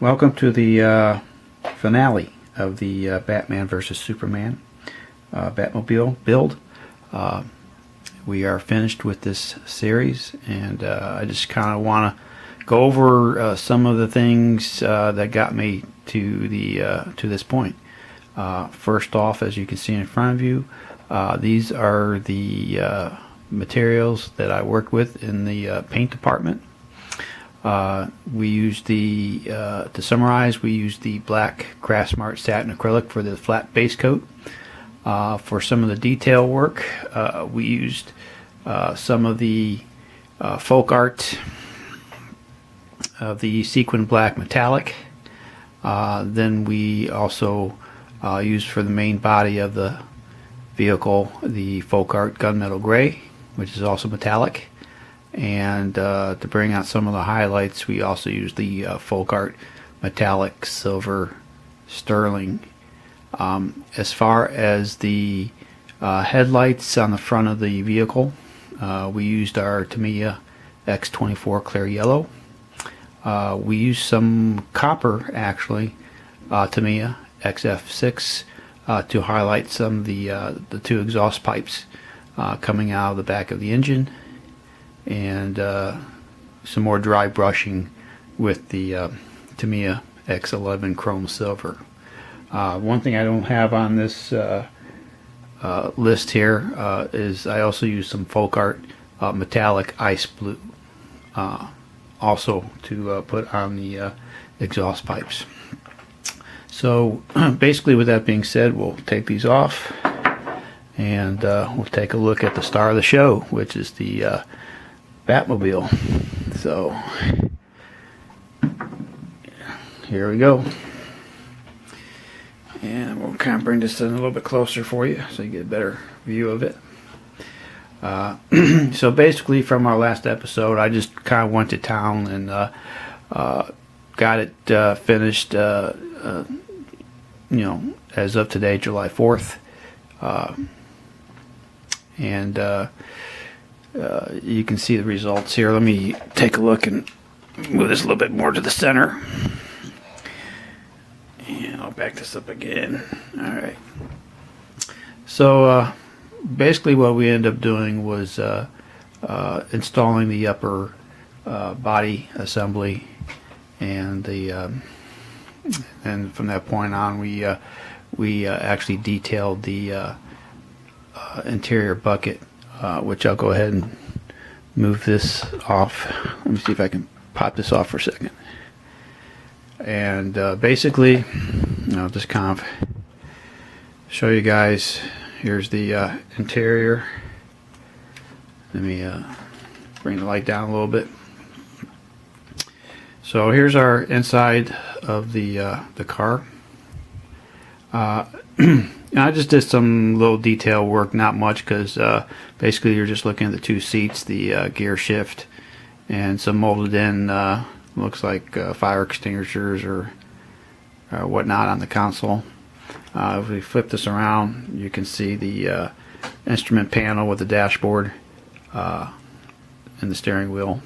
Welcome to the finale of the Batman vs. Superman Batmobile build. We are finished with this series, and I just kind of want to go over some of the things that got me to this point. First off, as you can see in front of you, these are the materials that I worked with in the paint department. We used to summarize, we used the black Craftsmart satin acrylic for the flat base coat. For some of the detail work, we used some of the folk art of the sequin black metallic. Then we also used for the main body of the vehicle the folk art gunmetal gray, which is also metallic. And to bring out some of the highlights, we also used the folk art metallic silver sterling. As far as the headlights on the front of the vehicle, we used our Tamiya X24 clear yellow. We used some copper, actually, Tamiya XF6 to highlight some of the two exhaust pipes coming out of the back of the engine, and some more dry brushing with the Tamiya X11 chrome silver. One thing I don't have on this list here is I also used some folk art metallic ice blue also to put on the exhaust pipes. So basically, with that being said, we'll take these off, and we'll take a look at the star of the show, which is the Batmobile. So here we go, and we'll kind of bring this in a little bit closer for you so you get a better view of it. So basically, from our last episode, I just kind of went to town and got it finished, you know, as of today, July 4th. And you can see the results here. Let me take a look and move this a little bit more to the center. And I'll back this up again. Alright. So basically what we ended up doing was installing the upper body assembly, and and from that point on we actually detailed the interior bucket, which I'll go ahead and move this off. Let me see if I can pop this off for a second. And basically, I'll just kind of show you guys. Here's the interior. Let me bring the light down a little bit. So here's our inside of the car. I just did some little detail work, not much, because basically you're just looking at the two seats, the gear shift, and some molded in looks like fire extinguishers or whatnot on the console. If we flip this around, you can see the instrument panel with the dashboard and the steering wheel.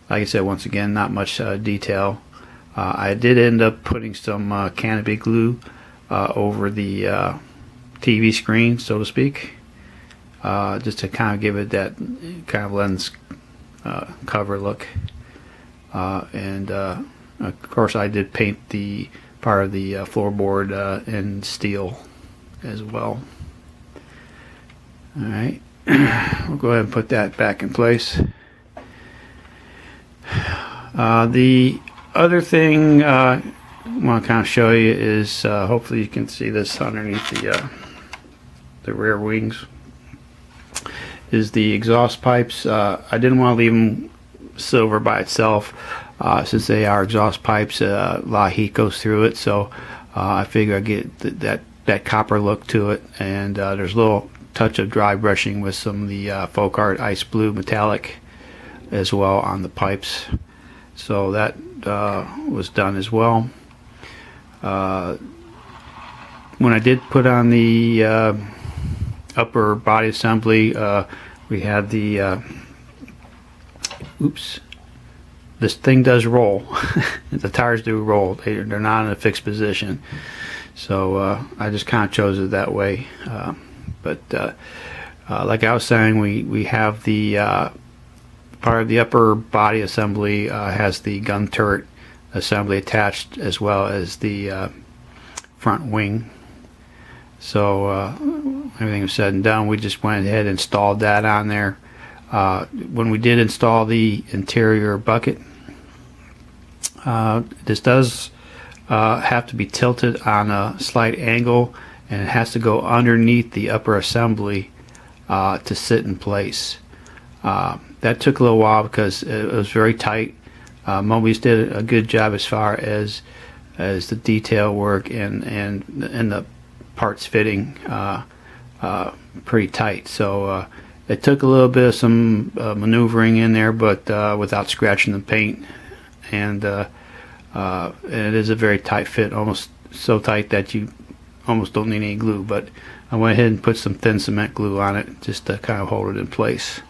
Like I said, once again, not much detail. I did end up putting some canopy glue over the TV screen, so to speak, just to kind of give it that kind of lens cover look. And of course, I did paint the part of the floorboard in steel as well. Alright, we'll go ahead and put that back in place. The other thing I want to kind of show you is, hopefully you can see this underneath the rear wings, is the exhaust pipes. I didn't want to leave them silver by itself, since they are exhaust pipes. A lot of heat goes through it, so I figure I'd get that copper look to it. And there's a little touch of dry brushing with some of the folk art ice blue metallic as well on the pipes. So that was done as well. When I did put on the upper body assembly, we had the this thing does roll. The tires do roll. They're not in a fixed position. So I just kind of chose it that way. But like I was saying, we have the part of the upper body assembly has the gun turret assembly attached, as well as the front wing. So everything was said and done, we just went ahead and installed that on there. When we did install the interior bucket, this does have to be tilted on a slight angle, and it has to go underneath the upper assembly to sit in place. That took a little while because it was very tight. Mobius did a good job as far as the detail work and the parts fitting pretty tight. So it took a little bit of some maneuvering in there, but without scratching the paint. And it is a very tight fit, almost so tight that you almost don't need any glue. But I went ahead and put some thin cement glue on it just to kind of hold it in place.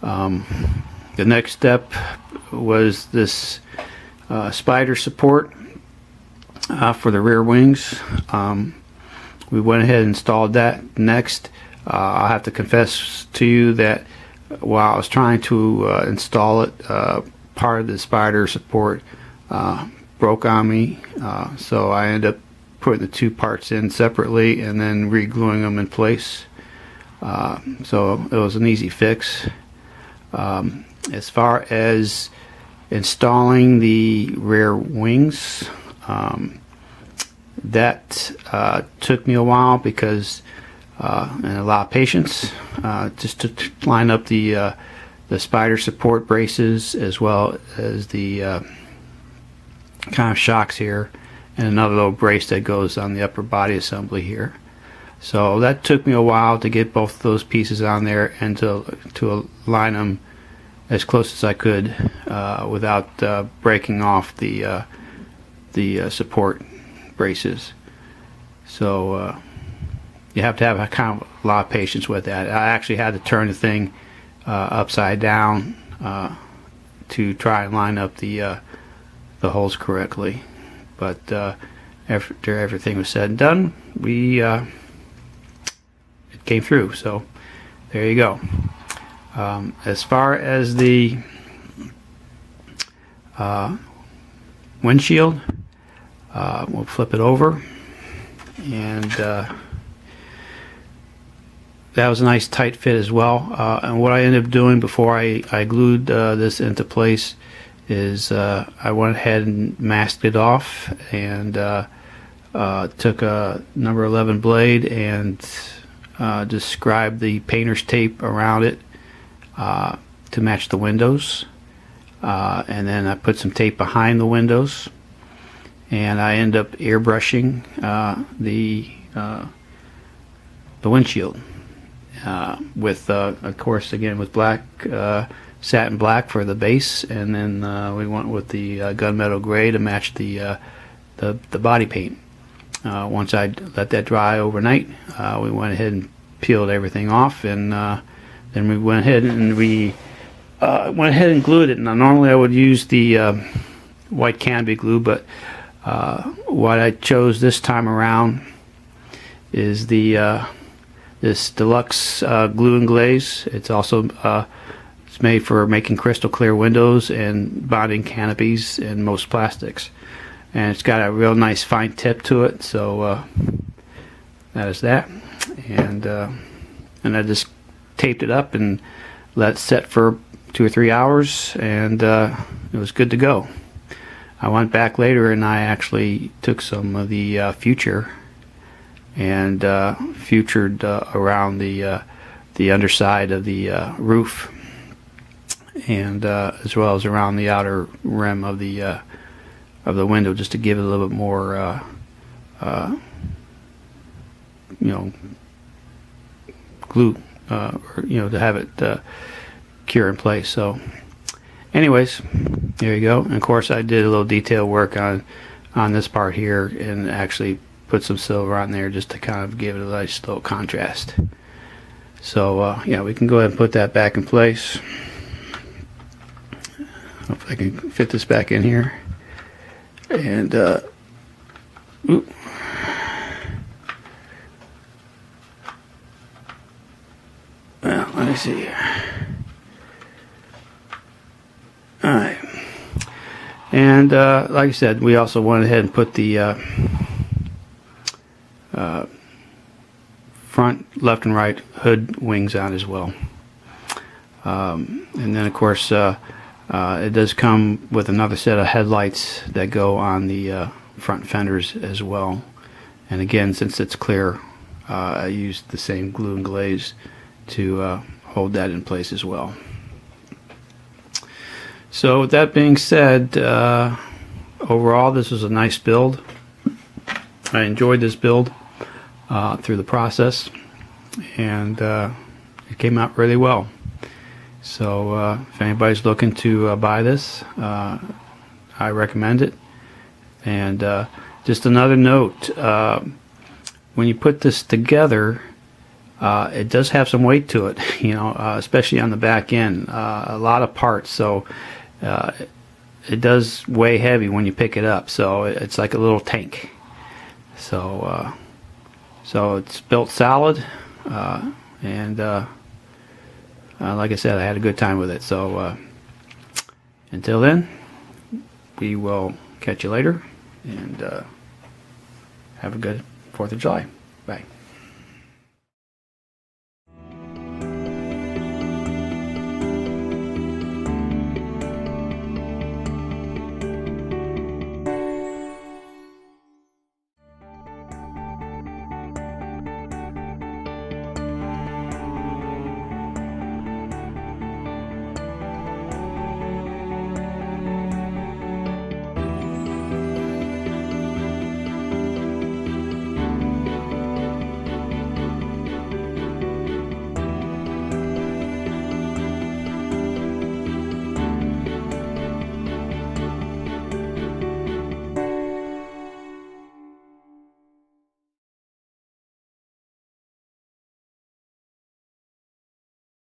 The next step was this spider support for the rear wings. We went ahead and installed that. Next, I'll have to confess to you that while I was trying to install it, part of the spider support broke on me, so I ended up putting the two parts in separately and then re-gluing them in place. So it was an easy fix. As far as installing the rear wings, that took me a while because and a lot of patience just to line up the spider support braces, as well as the kind of shocks here, and another little brace that goes on the upper body assembly here. So that took me a while to get both of those pieces on there and to align them as close as I could without breaking off the support braces. So you have to have a kind of a lot of patience with that. I actually had to turn the thing upside down to try and line up the holes correctly. But after everything was said and done, it came through. So there you go. As far as the windshield, we'll flip it over, and that was a nice tight fit as well. And what I ended up doing before I glued this into place is I went ahead and masked it off, and took a number 11 blade and just scribed the painter's tape around it to match the windows, and then I put some tape behind the windows, and I end up airbrushing the windshield with of course, again, with black satin black for the base, and then we went with the gunmetal gray to match the body paint. Once I let that dry overnight, we went ahead and peeled everything off, and then we went ahead and glued it. Now normally I would use the white canopy glue, but what I chose this time around is this deluxe glue and glaze. It's also it's made for making crystal clear windows and bonding canopies in most plastics, and it's got a real nice fine tip to it. So that is that, and I just taped it up and let it set for 2 or 3 hours, and it was good to go. I went back later and I actually took some of the future and futured around the underside of the roof, and as well as around the outer rim of the window, just to give it a little bit more glue, or to have it cure in place. So anyways, there you go. And of course I did a little detail work on this part here, and actually put some silver on there just to kind of give it a nice little contrast. So yeah, we can go ahead and put that back in place. Hope I can fit this back in here. And oop. Well, let me see here. All right. And like I said, we also went ahead and put the front left and right hood wings on as well. And then of course it does come with another set of headlights that go on the front fenders as well. And again, since it's clear, I used the same glue and glaze to hold that in place as well. So with that being said, overall this was a nice build. I enjoyed this build through the process, and it came out really well. So if anybody's looking to buy this, I recommend it. And just another note, when you put this together, it does have some weight to it, you know, especially on the back end, a lot of parts. So it does weigh heavy when you pick it up. So it's like a little tank. So so it's built solid, and like I said, I had a good time with it. So until then, we will catch you later, and have a good 4th of July. Bye.